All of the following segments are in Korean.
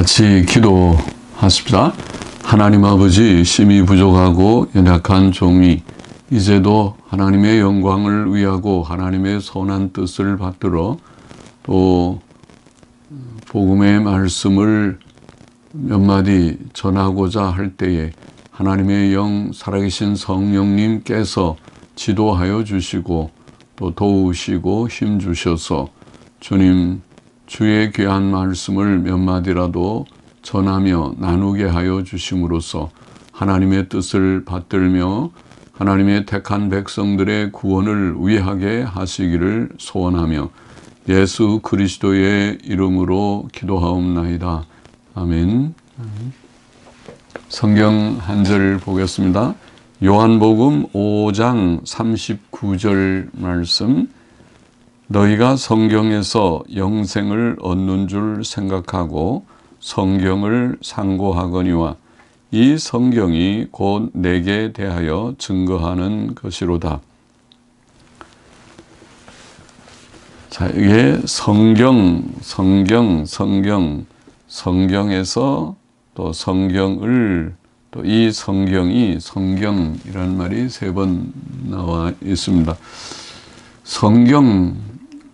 같이 기도하십시다. 하나님 아버지, 심히 부족하고 연약한 종이 이제도 하나님의 영광을 위하고 하나님의 선한 뜻을 받들어 또 복음의 말씀을 몇 마디 전하고자 할 때에 하나님의 영 살아계신 성령님께서 지도하여 주시고 또 도우시고 힘주셔서 주님 주의 귀한 말씀을 몇 마디라도 전하며 나누게 하여 주심으로써 하나님의 뜻을 받들며 하나님의 택한 백성들의 구원을 위하게 하시기를 소원하며 예수 그리스도의 이름으로 기도하옵나이다. 아멘. 성경 한 절 보겠습니다. 요한복음 5장 39절 말씀. 너희가 성경에서 영생을 얻는 줄 생각하고 성경을 상고하거니와 이 성경이 곧 내게 대하여 증거하는 것이로다. 자, 이게 성경에서 또 성경을 또 이 성경이 성경이라는 말이 3번 나와 있습니다. 성경,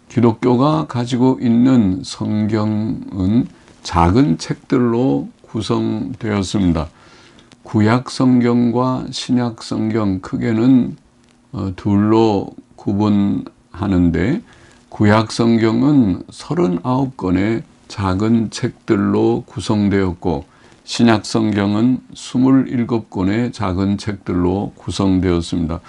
기독교가 가지고 있는 성경은 작은 책들로 구성되었습니다. 구약 성경과 신약 성경 크게는 둘로 구분하는데 구약 성경은 39권의 작은 책들로 구성되었고 신약 성경은 27권의 작은 책들로 구성되었습니다.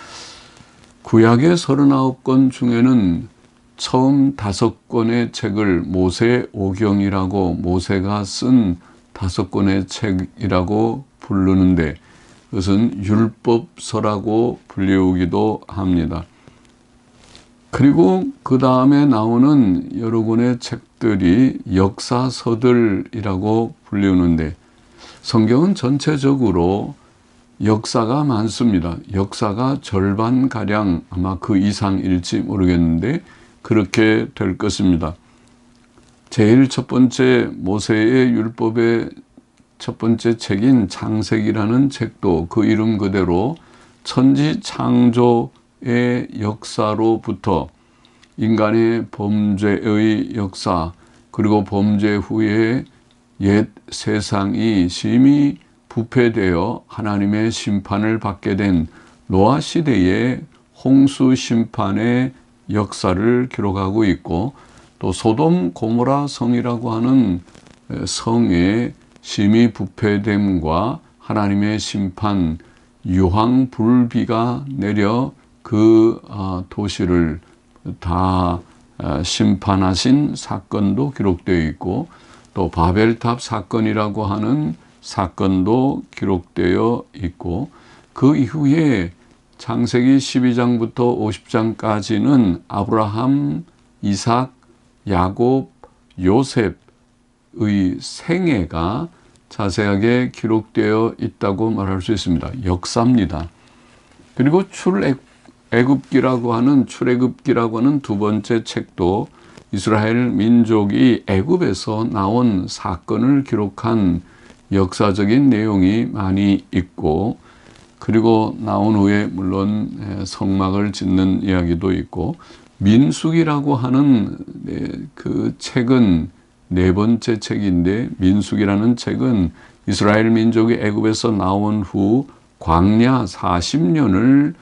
구약의 39권 중에는 처음 5권의 책을 모세오경이라고 모세가 쓴 5권의 책이라고 부르는데 그것은 율법서라고 불리우기도 합니다. 그리고 그 다음에 나오는 여러 권의 책들이 역사서들이라고 불리우는데 성경은 전체적으로 역사가 많습니다. 역사가 절반가량 아마 그 이상일지 모르겠는데 그렇게 될 것입니다. 제일 첫 번째 모세의 율법의 첫 번째 책인 창세기라는 책도 그 이름 그대로 천지 창조의 역사로부터 인간의 범죄의 역사 그리고 범죄 후에 옛 세상이 심히 부패되어 하나님의 심판을 받게 된 노아 시대의 홍수 심판의 역사를 기록하고 있고 또 소돔 고모라 성이라고 하는 성의 심히 부패됨과 하나님의 심판 유황불비가 내려 그 도시를 다 심판하신 사건도 기록되어 있고 또 바벨탑 사건이라고 하는 사건도 기록되어 있고 그 이후에 창세기 12장부터 50장까지는 아브라함, 이삭, 야곱, 요셉의 생애가 자세하게 기록되어 있다고 말할 수 있습니다. 역사입니다. 그리고 출애굽기라고 하는 두 번째 책도 이스라엘 민족이 애굽에서 나온 사건을 기록한 역사적인 내용이 많이 있고 그리고 나온 후에 물론 성막을 짓는 이야기도 있고 민수기라고 하는 그 책은 4번째 책인데 민수기라는 책은 이스라엘 민족이 애굽에서 나온 후 광야 40년을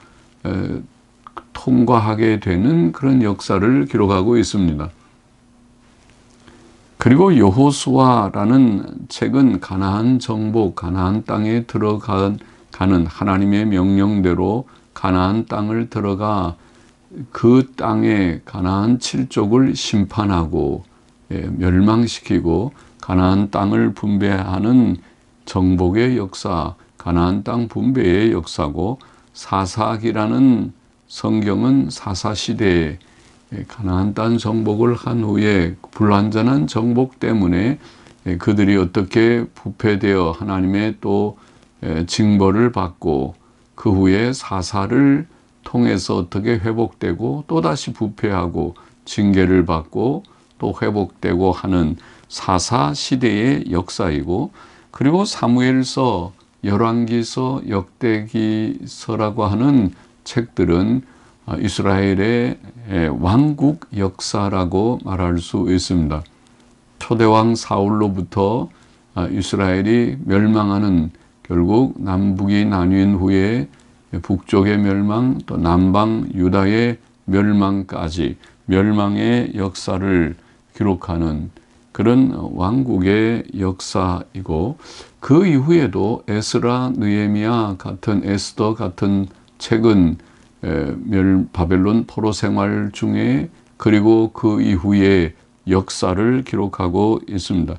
통과하게 되는 그런 역사를 기록하고 있습니다. 그리고 여호수아라는 책은 가나안 정복, 가나안 땅에 들어가는 하나님의 명령대로 가나안 땅을 들어가 그 땅에 가나안 7족을 심판하고 멸망시키고 가나안 땅을 분배하는 정복의 역사, 가나안 땅 분배의 역사고 사사기라는 성경은 사사시대에 가나안 땅 정복을 한 후에 불완전한 정복 때문에 그들이 어떻게 부패되어 하나님의 또 징벌을 받고 그 후에 사사를 통해서 어떻게 회복되고 또다시 부패하고 징계를 받고 또 회복되고 하는 사사 시대의 역사이고, 그리고 사무엘서, 열왕기서, 역대기서라고 하는 책들은 이스라엘의 왕국 역사라고 말할 수 있습니다. 초대왕 사울로부터 이스라엘이 멸망하는, 결국 남북이 나뉜 후에 북쪽의 멸망, 또 남방 유다의 멸망까지 멸망의 역사를 기록하는 그런 왕국의 역사이고, 그 이후에도 에스라, 느헤미야 같은, 에스더 같은 책은 바벨론 포로 생활 중에, 그리고 그 이후에 역사를 기록하고 있습니다.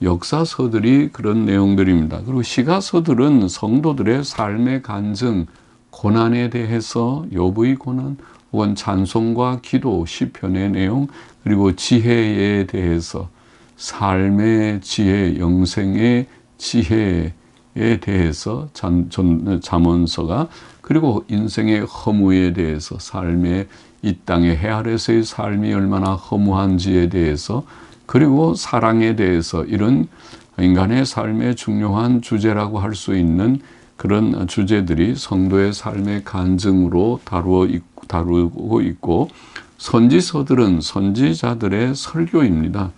역사서들이 그런 내용들입니다. 그리고 시가서들은 성도들의 삶의 간증, 고난에 대해서, 욥의 고난, 혹은 찬송과 기도, 시편의 내용, 그리고 지혜에 대해서, 삶의 지혜, 영생의 지혜에 대해서 잠언서가, 그리고 인생의 허무에 대해서, 삶의 이 땅의 해 아래서의 삶이 얼마나 허무한지에 대해서, 그리고 사랑에 대해서, 이런 인간의 삶의 중요한 주제라고 할 수 있는 그런 주제들이 성도의 삶의 간증으로 다루고 있고, 선지서들은 선지자들의 설교입니다.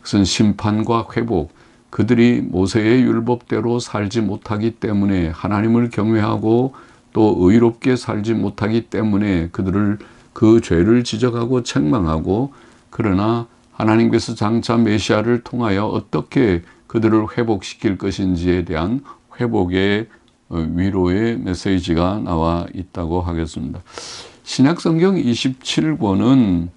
그것은 심판과 회복, 그들이 모세의 율법대로 살지 못하기 때문에, 하나님을 경외하고 또 의롭게 살지 못하기 때문에 그들을, 그 죄를 지적하고 책망하고, 그러나 하나님께서 장차 메시아를 통하여 어떻게 그들을 회복시킬 것인지에 대한 회복의 위로의 메시지가 나와 있다고 하겠습니다. 신약성경 27권은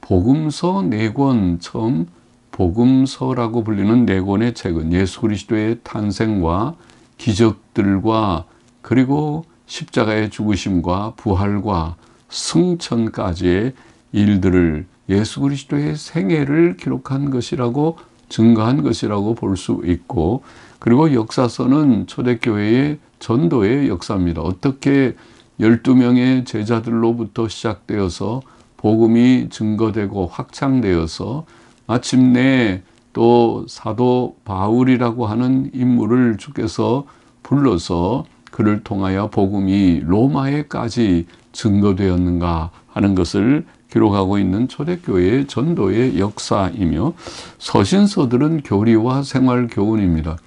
복음서 4권, 처음 복음서라고 불리는 4권의 책은 예수 그리스도의 탄생과 기적들과, 그리고 십자가의 죽으심과 부활과 승천까지의 일들을, 예수 그리스도의 생애를 기록한 것이라고, 증거한 것이라고 볼 수 있고, 그리고 역사서는 초대교회의 전도의 역사입니다. 어떻게 12명의 제자들로부터 시작되어서 복음이 증거되고 확장되어서 마침내 또 사도 바울이라고 하는 인물을 주께서 불러서 그를 통하여 복음이 로마에까지 증거되었는가 하는 것을 기록하고 있는 초대교회의 전도의 역사이며, 서신서들은 교리와 생활 교훈입니다.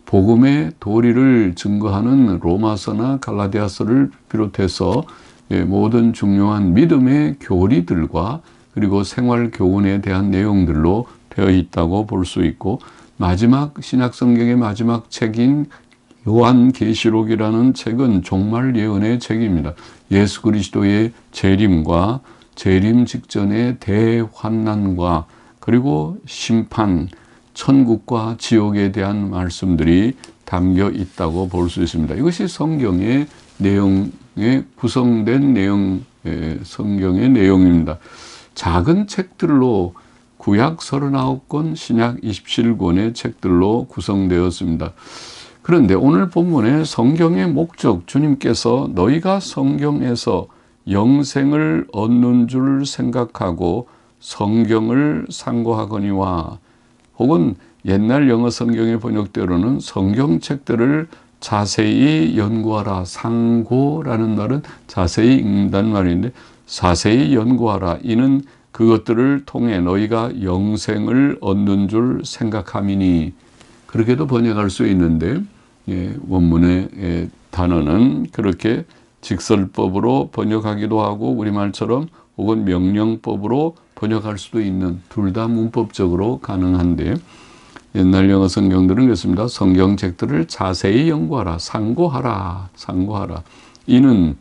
복음의 도리를 증거하는 로마서나 갈라디아서를 비롯해서 모든 중요한 믿음의 교리들과, 그리고 생활 교훈에 대한 내용들로 되어 있다고 볼 수 있고, 마지막 신약성경의 마지막 책인 요한계시록이라는 책은 종말 예언의 책입니다. 예수 그리스도의 재림과 재림 직전의 대환난과, 그리고 심판, 천국과 지옥에 대한 말씀들이 담겨 있다고 볼 수 있습니다. 이것이 성경의 내용에 구성된 성경의 내용입니다. 작은 책들로 구약 39권, 신약 27권의 책들로 구성되었습니다. 그런데 오늘 본문의 성경의 목적, 주님께서 너희가 성경에서 영생을 얻는 줄 생각하고 성경을 상고하거니와, 혹은 옛날 영어 성경의 번역대로는 성경책들을 자세히 연구하라, 상고라는 말은 자세히 읽는다는 말인데, 자세히 연구하라, 이는 그것들을 통해 너희가 영생을 얻는 줄 생각함이니, 그렇게도 번역할 수 있는데, 원문의 단어는 그렇게 직설법으로 번역하기도 하고, 우리말처럼 혹은 명령법으로 번역할 수도 있는, 둘 다 문법적으로 가능한데, 옛날 영어 성경들은 그렇습니다. 성경책들을 자세히 연구하라, 상고하라. 이는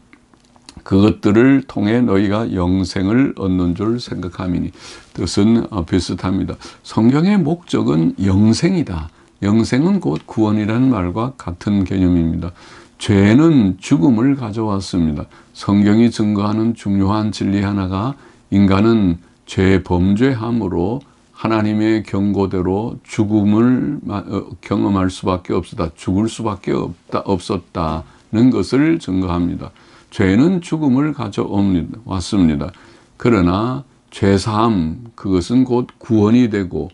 그것들을 통해 너희가 영생을 얻는 줄 생각함이니, 뜻은 비슷합니다. 성경의 목적은 영생이다. 영생은 곧 구원이라는 말과 같은 개념입니다. 죄는 죽음을 가져왔습니다. 성경이 증거하는 중요한 진리 하나가, 인간은 죄 범죄함으로 하나님의 경고대로 죽음을 경험할 수밖에 없었다. 죽을 수밖에 없었다는 것을 증거합니다. 죄는 죽음을 가져왔습니다. 그러나 죄사함, 그것은 곧 구원이 되고,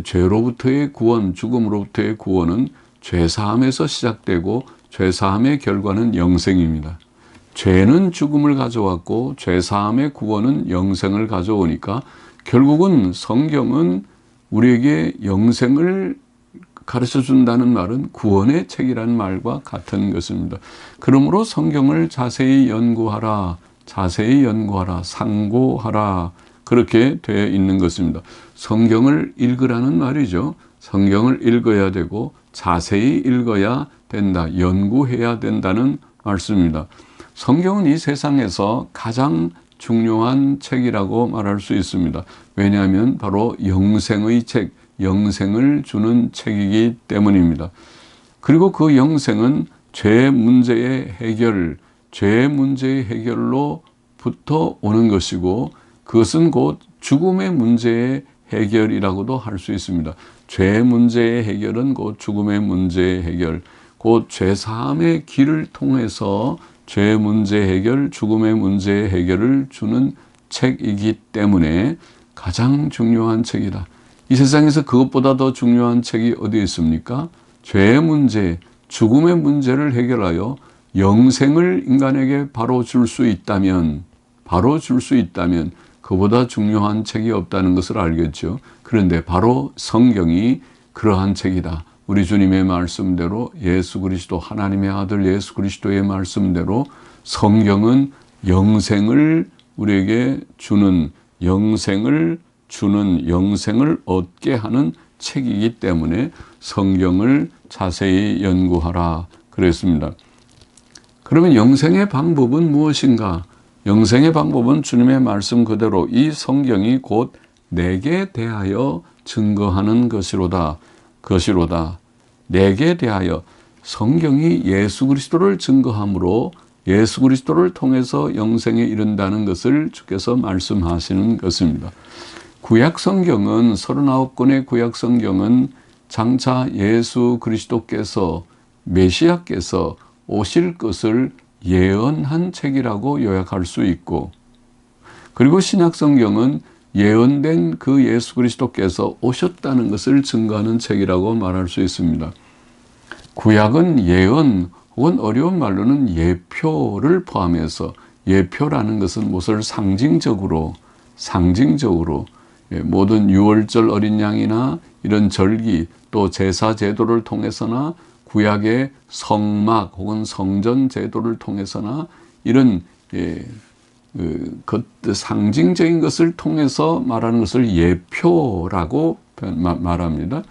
죄로부터의 구원, 죽음으로부터의 구원은 죄사함에서 시작되고 죄사함의 결과는 영생입니다. 죄는 죽음을 가져왔고 죄사함의 구원은 영생을 가져오니까 결국은 성경은 우리에게 영생을 가르쳐 준다는 말은 구원의 책이라는 말과 같은 것입니다. 그러므로 성경을 자세히 연구하라, 상고하라, 그렇게 되어 있는 것입니다. 성경을 읽으라는 말이죠. 성경을 읽어야 되고 자세히 읽어야 된다, 연구해야 된다는 말씀입니다. 성경은 이 세상에서 가장 중요한 책이라고 말할 수 있습니다. 왜냐하면 바로 영생의 책, 영생을 주는 책이기 때문입니다. 그리고 그 영생은 죄 문제의 해결로부터 오는 것이고 그것은 곧 죽음의 문제의 해결이라고도 할 수 있습니다. 죄 문제의 해결은 곧 죽음의 문제의 해결, 곧 죄사함의 길을 통해서 죄 문제 해결, 죽음의 문제 해결을 주는 책이기 때문에 가장 중요한 책이다. 이 세상에서 그것보다 더 중요한 책이 어디 있습니까? 죄의 문제, 죽음의 문제를 해결하여 영생을 인간에게 바로 줄 수 있다면 그보다 중요한 책이 없다는 것을 알겠죠. 그런데 바로 성경이 그러한 책이다. 우리 주님의 말씀대로 예수 그리스도, 하나님의 아들 예수 그리스도의 말씀대로 성경은 영생을 우리에게 주는, 영생을 얻게 하는 책이기 때문에 성경을 자세히 연구하라 그랬습니다. 그러면 영생의 방법은 무엇인가? 영생의 방법은 주님의 말씀 그대로 이 성경이 곧 내게 대하여 증거하는 것이로다. 내게 대하여 성경이 예수 그리스도를 증거함으로 예수 그리스도를 통해서 영생에 이른다는 것을 주께서 말씀하시는 것입니다. 구약 성경은 39권의 구약 성경은 장차 예수 그리스도께서 메시아께서 오실 것을 예언한 책이라고 요약할 수 있고, 그리고 신약 성경은 예언된 그 예수 그리스도께서 오셨다는 것을 증거하는 책이라고 말할 수 있습니다. 구약은 예언 혹은 어려운 말로는 예표를 포함해서, 예표라는 것은 무엇을 상징적으로 모든 유월절 어린 양이나 이런 절기 또 제사 제도를 통해서나 구약의 성막 혹은 성전 제도를 통해서나 이런 상징적인 것을 통해서 말하는 것을 예표라고 말합니다.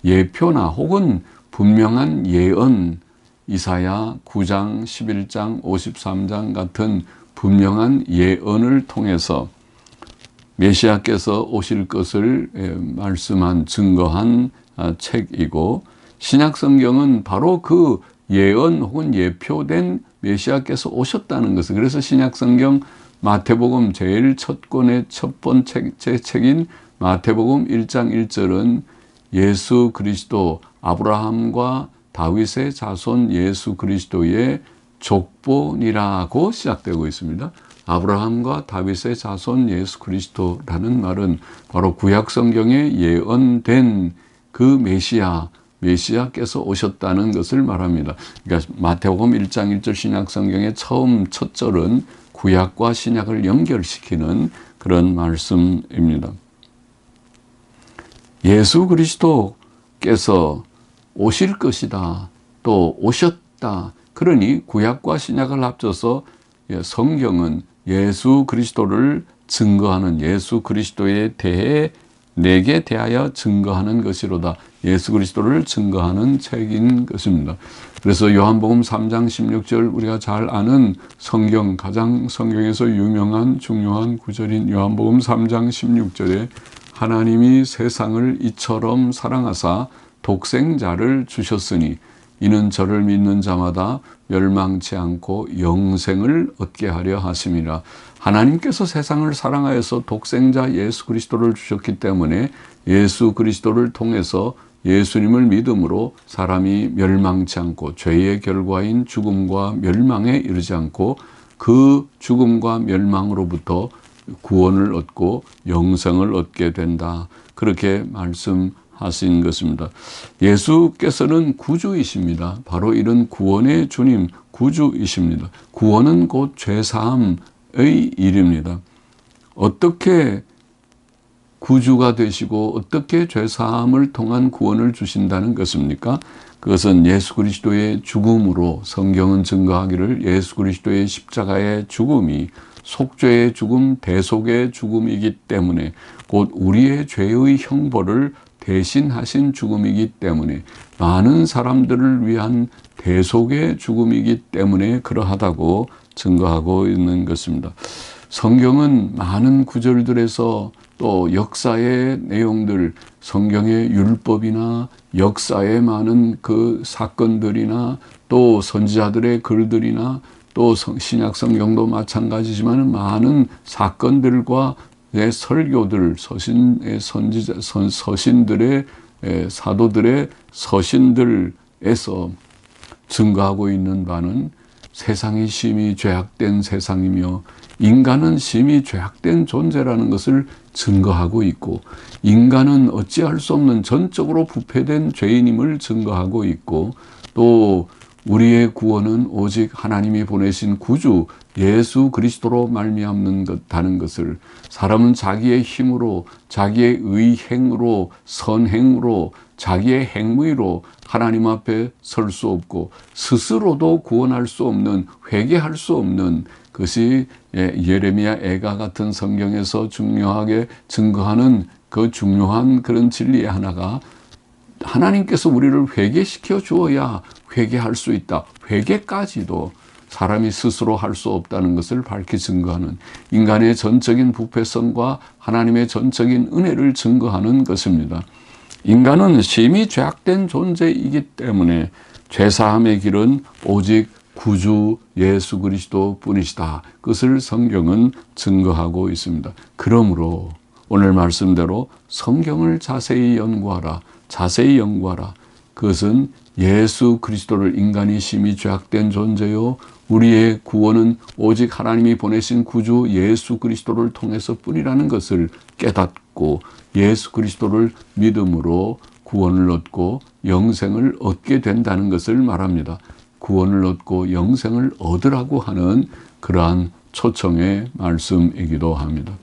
예표나 혹은 분명한 예언, 이사야 9장, 11장, 53장 같은 분명한 예언을 통해서 메시아께서 오실 것을 말씀한, 증거한 책이고, 신약 성경은 바로 그 예언 혹은 예표된 메시아께서 오셨다는 것을, 그래서 신약 성경 마태복음 제일 첫 권의 첫 번째 책인 마태복음 1장 1절은 예수 그리스도, 아브라함과 다윗의 자손 예수 그리스도의 족본이라고 시작되고 있습니다. 아브라함과 다윗의 자손 예수 그리스도라는 말은 바로 구약 성경에 예언된 그 메시아께서 오셨다는 것을 말합니다. 그러니까 마태복음 1장 1절 신약 성경의 처음 첫 절은 구약과 신약을 연결시키는 그런 말씀입니다. 예수 그리스도께서 오실 것이다, 또 오셨다. 그러니 구약과 신약을 합쳐서 성경은 예수 그리스도를 증거하는, 예수 그리스도에 대해 내게 대하여 증거하는 것이로다. 예수 그리스도를 증거하는 책인 것입니다. 그래서 요한복음 3장 16절, 우리가 잘 아는 성경, 가장 성경에서 유명한 중요한 구절인 요한복음 3장 16절에 하나님이 세상을 이처럼 사랑하사 독생자를 주셨으니 이는 저를 믿는 자마다 멸망치 않고 영생을 얻게 하려 하심이라. 하나님께서 세상을 사랑하여서 독생자 예수 그리스도를 주셨기 때문에 예수 그리스도를 통해서 예수님을 믿음으로 사람이 멸망치 않고 죄의 결과인 죽음과 멸망에 이르지 않고 그 죽음과 멸망으로부터 구원을 얻고 영생을 얻게 된다. 그렇게 말씀하셨습니다. 하신 것입니다. 예수께서는 구주이십니다. 바로 이런 구원의 주님, 구주이십니다. 구원은 곧 죄사함의 일입니다. 어떻게 구주가 되시고 어떻게 죄사함을 통한 구원을 주신다는 것입니까? 그것은 예수 그리스도의 죽음으로, 성경은 증거하기를 예수 그리스도의 십자가의 죽음이 속죄의 죽음, 대속의 죽음이기 때문에, 곧 우리의 죄의 형벌을 대신하신 죽음이기 때문에, 많은 사람들을 위한 대속의 죽음이기 때문에 그러하다고 증거하고 있는 것입니다. 성경은 많은 구절들에서 또 역사의 내용들, 성경의 율법이나 역사의 많은 그 사건들이나 또 선지자들의 글들이나 또 신약 성경도 마찬가지지만 많은 사건들과 설교들, 서신들의 사도들의 서신들에서 증거하고 있는 바는 세상이 심히 죄악된 세상이며 인간은 심히 죄악된 존재라는 것을 증거하고 있고, 인간은 어찌할 수 없는 전적으로 부패된 죄인임을 증거하고 있고, 또 우리의 구원은 오직 하나님이 보내신 구주 예수 그리스도로 말미암는다는 것을, 사람은 자기의 힘으로, 자기의 의행으로, 선행으로, 자기의 행위로 하나님 앞에 설 수 없고 스스로도 구원할 수 없는, 회개할 수 없는, 그것이 예레미야 애가 같은 성경에서 중요하게 증거하는 그 중요한 그런 진리의 하나가, 하나님께서 우리를 회개시켜 주어야 회개할 수 있다. 회개까지도 사람이 스스로 할 수 없다는 것을 밝히 증거하는, 인간의 전적인 부패성과 하나님의 전적인 은혜를 증거하는 것입니다. 인간은 심히 죄악된 존재이기 때문에 죄사함의 길은 오직 구주 예수 그리스도 뿐이시다. 그것을 성경은 증거하고 있습니다. 그러므로 오늘 말씀대로 성경을 자세히 연구하라. 자세히 연구하라. 그것은 예수 그리스도를, 인간이 심히 죄악된 존재요, 우리의 구원은 오직 하나님이 보내신 구주 예수 그리스도를 통해서 뿐이라는 것을 깨닫고 예수 그리스도를 믿음으로 구원을 얻고 영생을 얻게 된다는 것을 말합니다. 구원을 얻고 영생을 얻으라고 하는 그러한 초청의 말씀이기도 합니다.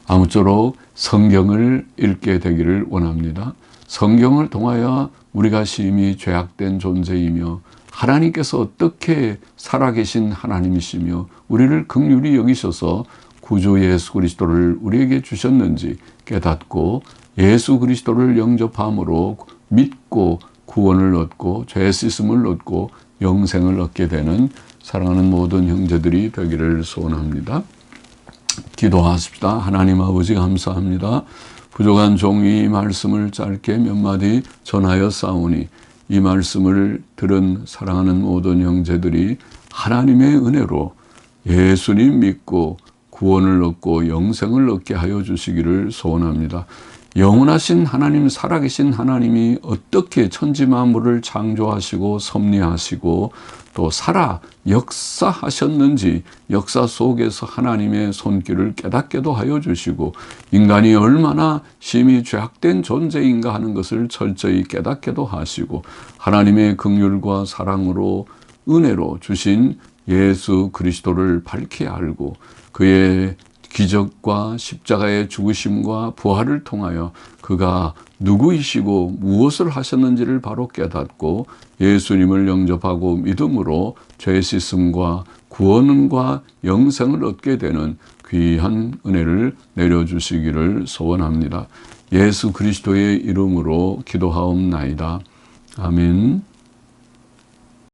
아무쪼록 성경을 읽게 되기를 원합니다. 성경을 통하여 우리가 심히 죄악된 존재이며 하나님께서 어떻게 살아계신 하나님이시며 우리를 긍휼히 여기셔서 구주 예수 그리스도를 우리에게 주셨는지 깨닫고 예수 그리스도를 영접함으로 믿고 구원을 얻고 죄 씻음을 얻고 영생을 얻게 되는 사랑하는 모든 형제들이 되기를 소원합니다. 기도하십시다. 하나님 아버지 감사합니다. 부족한 종이 말씀을 짧게 몇 마디 전하여 싸우니 이 말씀을 들은 사랑하는 모든 형제들이 하나님의 은혜로 예수님 믿고 구원을 얻고 영생을 얻게 하여 주시기를 소원합니다. 영원하신 하나님, 살아계신 하나님이 어떻게 천지 만물을 창조하시고 섭리하시고 또 살아 역사하셨는지 역사 속에서 하나님의 손길을 깨닫게도 하여 주시고 인간이 얼마나 심히 죄악된 존재인가 하는 것을 철저히 깨닫게도 하시고 하나님의 긍휼과 사랑으로 은혜로 주신 예수 그리스도를 밝히 알고 그의 기적과 십자가의 죽으심과 부활을 통하여 그가 누구이시고 무엇을 하셨는지를 바로 깨닫고 예수님을 영접하고 믿음으로 죄 씻음과 구원과 영생을 얻게 되는 귀한 은혜를 내려주시기를 소원합니다. 예수 그리스도의 이름으로 기도하옵나이다. 아멘.